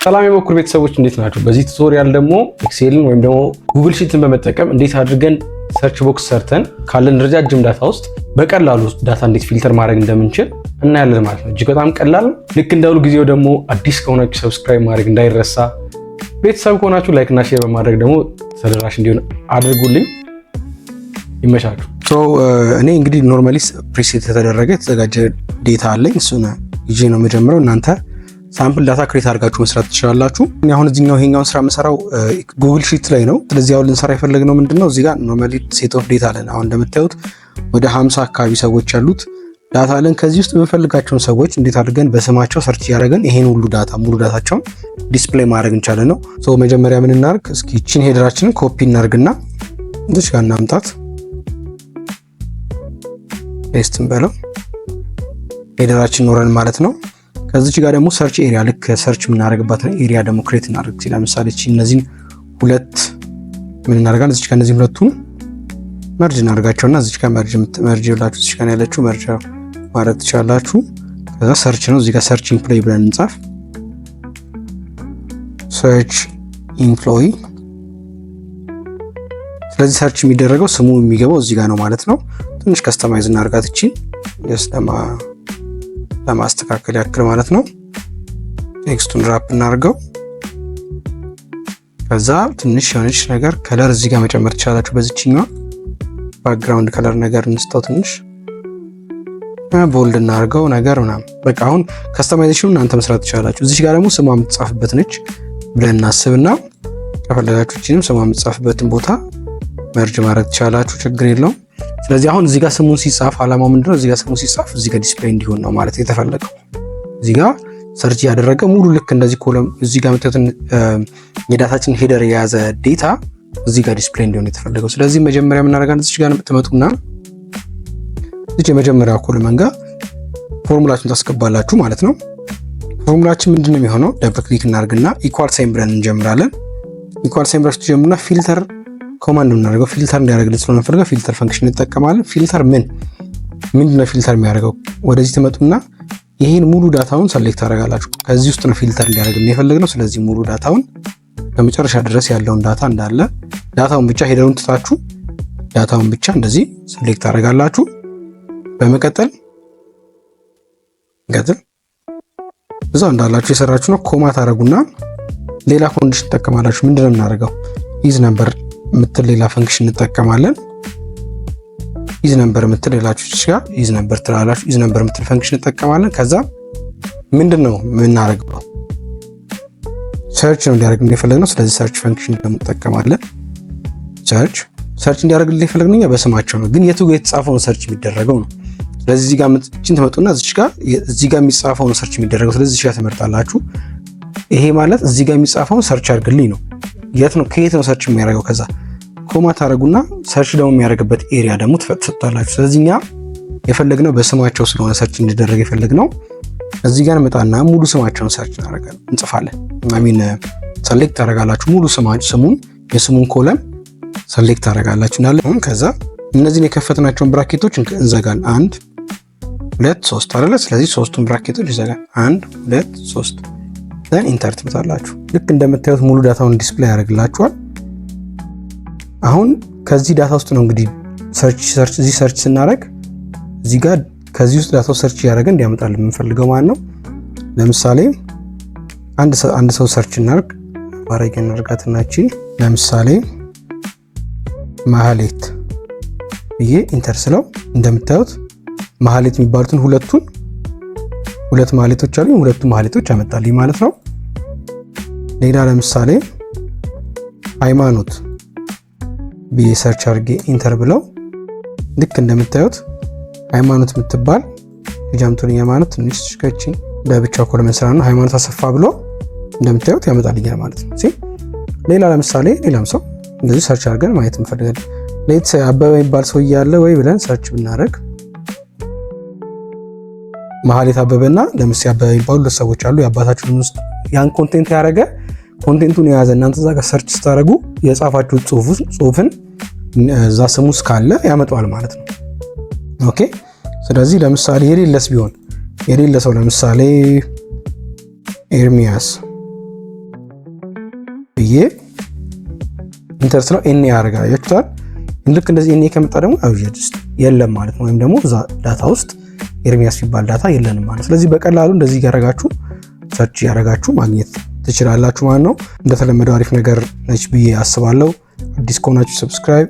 ሰላም የበኩር ቤተሰቦች እንዴት ናችሁ? በዚህ ቱቶሪያል ደግሞ ኤክሴልን ወይም ደግሞ ጉግል ሺትን በመጠቀም እንዴት አድርገን ሰርች ቦክስ ሰርተን ካለን ረጃጅም ዳታ ውስጥ በቀላሉ ዳታ እንዴት ፊልተር ማድረግ እንደምንችል እናያለን ማለት ነው። እጅግ በጣም ቀላል። ልክ እንደ ሁሉ ጊዜው ደግሞ አዲስ ከሆናችሁ ሰብስክራይብ ማድረግ እንዳይረሳ፣ ቤተሰብ ከሆናችሁ ላይክ እና ሼር በማድረግ ደግሞ ተደራሽ እንዲሆን አድርጉልኝ። ይመቻችሁ። እኔ እንግዲህ ኖርማሊ ፕሪሴት የተደረገ የተዘጋጀ ዴታ አለኝ። እሱን ይዤ ነው የምጀምረው። እናንተ ሳምፕል ዳታ ክሬት አድርጋችሁ መስራት ትችላላችሁ። አሁን እዚህኛው ይሄኛውን ስራ የምሰራው ጉግል ሺት ላይ ነው። ስለዚህ አሁን ልንሰራ የፈለግነው ምንድነው እዚህ ጋር ኖርማሊ ሴት ኦፍ ዴታ አለን። አሁን እንደምታዩት ወደ 50 አካባቢ ሰዎች ያሉት ዳታ አለን። ከዚህ ውስጥ የምንፈልጋቸውን ሰዎች እንዴት አድርገን በስማቸው ሰርች እያደረገን ይሄን ሁሉ ዳታ ሙሉ ዳታቸውን ዲስፕሌይ ማድረግ እንችላለን ነው። መጀመሪያ ምን እናድርግ? እስኪ እቺን ሄደራችንን ኮፒ እናድርግና እዚህ ጋር እናምጣት። ፔስትን በለው ሄደራችን ኖረን ማለት ነው። ከዚች ጋር ደግሞ ሰርች ኤሪያ ልክ ሰርች የምናደርግባት ኤሪያ ደግሞ ክሬት እናደርግ። ለምሳሌ እነዚህን ሁለት ምን እናደርጋለን? እዚህ ጋር እነዚህን ሁለቱን መርጅ እናደርጋቸውና እዚህ ጋር መርጅ ብላችሁ እዚህ ጋር ያለችው መርጅ ማድረግ ትችላላችሁ። ከዛ ሰርች ነው። እዚህ ጋር ሰርች ኢምፕሎይ ብለን እንጻፍ። ሰርች ኢምፕሎይ። ስለዚህ ሰርች የሚደረገው ስሙ የሚገባው እዚህ ጋር ነው ማለት ነው። ትንሽ ከስተማይዝ እናደርጋት እቺን ለማስተካከል ያክል ማለት ነው። ቴክስቱን ራፕ እናድርገው። ከዛ ትንሽ የሆነች ነገር ከለር እዚህ ጋር መጨመር ትችላላችሁ። በዚህኛው ባክግራውንድ ከለር ነገር እንስጠው። ትንሽ ቦልድ እናድርገው ነገር ምናምን። በቃ አሁን ከስተማይዜሽኑን እናንተ መስራት ትችላላችሁ። እዚህ ጋር ደግሞ ስሟ የምትጻፍበት ነች ብለን እናስብና ከፈለጋችሁ እቺንም ስሟ የምትጻፍበትን ቦታ መርጅ ማድረግ ትችላላችሁ። ችግር የለውም። ስለዚህ አሁን እዚህ ጋር ስሙን ሲጻፍ አላማው ምንድነው? እዚህ ጋር ስሙን ሲጻፍ እዚህ ጋር ዲስፕሌይ እንዲሆን ነው ማለት የተፈለገው። እዚህ ጋር ሰርች ያደረገ ሙሉ ልክ እንደዚህ ኮለም እዚህ ጋር መተትን የዳታችን ሄደር የያዘ ዴታ እዚህ ጋር ዲስፕሌይ እንዲሆን የተፈለገው። ስለዚህ መጀመሪያ ምን እናደርጋለን? እዚህ ጋር ትመጡና እዚህ የመጀመሪያው ኮለም ጋር ፎርሙላችሁን ታስገባላችሁ ማለት ነው። ፎርሙላችን ምንድነው የሚሆነው? ደብል ክሊክ እናደርግና ኢኳል ሳይን ብለን እንጀምራለን። ኢኳል ሳይን ብለን ጀምሩና ፊልተር ኮማንድ እናደርገው ፊልተር እንዲያደርግልን ስለሆነ ፊልተር ፈንክሽን እንጠቀማለን። ፊልተር ምንድነው ፊልተር የሚያደርገው? ወደዚህ ትመጡና ይሄን ሙሉ ዳታውን ሰሌክት ታደርጋላችሁ። ከዚህ ውስጥ ነው ፊልተር እንዲያደርግልን የፈለግነው። ስለዚህ ሙሉ ዳታውን ከመጨረሻ ድረስ ያለውን ዳታ እንዳለ ዳታውን ብቻ ሄደሩን ትታችሁ ዳታውን ብቻ እንደዚህ ሰሌክት ታደርጋላችሁ። በመቀጠል እዛው እንዳላችሁ የሰራችሁ ነው። ኮማ ታደርጉና ሌላ ኮንዲሽን ትጠቀማላችሁ። ምንድነው የምናደርገው? ኢዝ ነምበር ምትል ሌላ ፈንክሽን እንጠቀማለን። ኢዝ ነምበር ምትል ሌላችሁ ጋር ኢዝ ነምበር ትላላችሁ። ኢዝ ነምበር ምትል ፈንክሽን እንጠቀማለን። ከዛ ምንድነው የምናደርገው? ሰርች ነው እንዲያደርግ እንደፈለግነው። ስለዚህ ሰርች ፈንክሽን ደግሞ እንጠቀማለን። ሰርች እንዲያደርግ እንደፈለግነው እኛ በስማቸው ነው፣ ግን የቱ ጋር የተጻፈው ነው ሰርች የሚደረገው ነው። ስለዚህ እዚህ ጋር ምንጭን ትመጡና እዚህ ጋር የሚጻፈው ነው ሰርች የሚደረገው። ስለዚህ እዚህ ጋር ትመርጣላችሁ። ይሄ ማለት እዚህ ጋር የሚጻፈውን ሰርች አድርግልኝ ነው። የት ነው ከየት ነው ሰርች የሚያደርገው? ከዛ ኮማ ታደርጉና ሰርች ደግሞ የሚያደርግበት ኤሪያ ደግሞ ትሰጣላችሁ። ስለዚህ እኛ የፈለግነው በስማቸው ስለሆነ ሰርች እንዲደረግ የፈለግነው እዚህ ጋር መጣና ሙሉ ስማቸውን ሰርች እናደርጋለን እንጽፋለን። ሰሌክት ታደርጋላችሁ ሙሉ ስሙን የስሙን ኮለም ሰሌክት ታደርጋላችሁ እናለን። ከዛ እነዚህን የከፈትናቸውን ብራኬቶች እንዘጋለን። 1 2 3 አይደለ? ስለዚህ ሶስቱን ብራኬቶች ይዘጋል። 1 2 3 ዘን ኢንተር ትመታላችሁ። ልክ እንደምታዩት ሙሉ ዳታውን ዲስፕሌይ ያደርግላችኋል። አሁን ከዚህ ዳታ ውስጥ ነው እንግዲህ ሰርች ስናደርግ እዚህ ጋር ከዚህ ውስጥ ዳታው ሰርች እያደረገ እንዲያመጣልን የምንፈልገው ማለት ነው። ለምሳሌ አንድ ሰው ሰርች እናድርግ። ማረግ እናድርጋትና እቺ ለምሳሌ ማህሌት ብዬ ኢንተር ስለው እንደምታዩት ማህሌት የሚባሉትን ሁለት ማህሌቶች አሉ። ሁለቱ ማህሌቶች አመጣልኝ ማለት ነው። ሌላ ለምሳሌ ሃይማኖት ብዬ ሰርች አድርጌ ኢንተር ብለው ልክ እንደምታዩት ሃይማኖት የምትባል ጃምቶልኝ ሃይማኖት ትንሽ ስከቺ ለብቻው ኮለመን ስራ ነው። ሃይማኖት አሰፋ ብሎ እንደምታዩት ያመጣልኛል ማለት ነው። ሌላ ለምሳሌ ሌላም ሰው እንደዚህ ሰርች አድርገን ማየት እንፈልጋለን። ሌት አበበ የሚባል ሰው እያለ ወይ ብለን ሰርች ብናደርግ ማህሌት አበበና ለምሳሌ አበበ የሚባሉ ሁለት ሰዎች አሉ። የአባታችሁን ውስጥ ያን ኮንቴንት ያደረገ ኮንቴንቱን የያዘ እናንተ እዛ ጋር ሰርች ስታደርጉ የጻፋችሁት ጽሁፍን እዛ ስሙ ውስጥ ካለ ያመጣዋል ማለት ነው። ኦኬ። ስለዚህ ለምሳሌ የሌለስ ቢሆን የሌለ ሰው ለምሳሌ ኤርሚያስ ብዬ ኢንተር ስለው ኤን ያደርጋል ያችሁታል። ልክ እንደዚህ ኤን ከመጣ ደግሞ አብጀስት የለም ማለት ነው፣ ወይም ደግሞ እዛ ዳታ ውስጥ ኤርሚያስ የሚባል ዳታ የለንም ማለት። ስለዚህ በቀላሉ እንደዚህ ያደረጋችሁ ሰርች ያደረጋችሁ ማግኘት ትችላላችሁ ማለት ነው። እንደተለመደው አሪፍ ነገር ነች ብዬ አስባለሁ። አዲስ ከሆናችሁ ሰብስክራይብ፣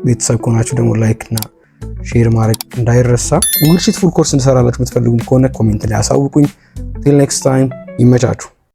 ቤተሰብ ከሆናችሁ ደግሞ ላይክ እና ሼር ማድረግ እንዳይረሳ። ጉግል ሺት ፉል ኮርስ እንሰራላችሁ የምትፈልጉም ከሆነ ኮሜንት ላይ አሳውቁኝ። ቲል ኔክስት ታይም ይመቻችሁ።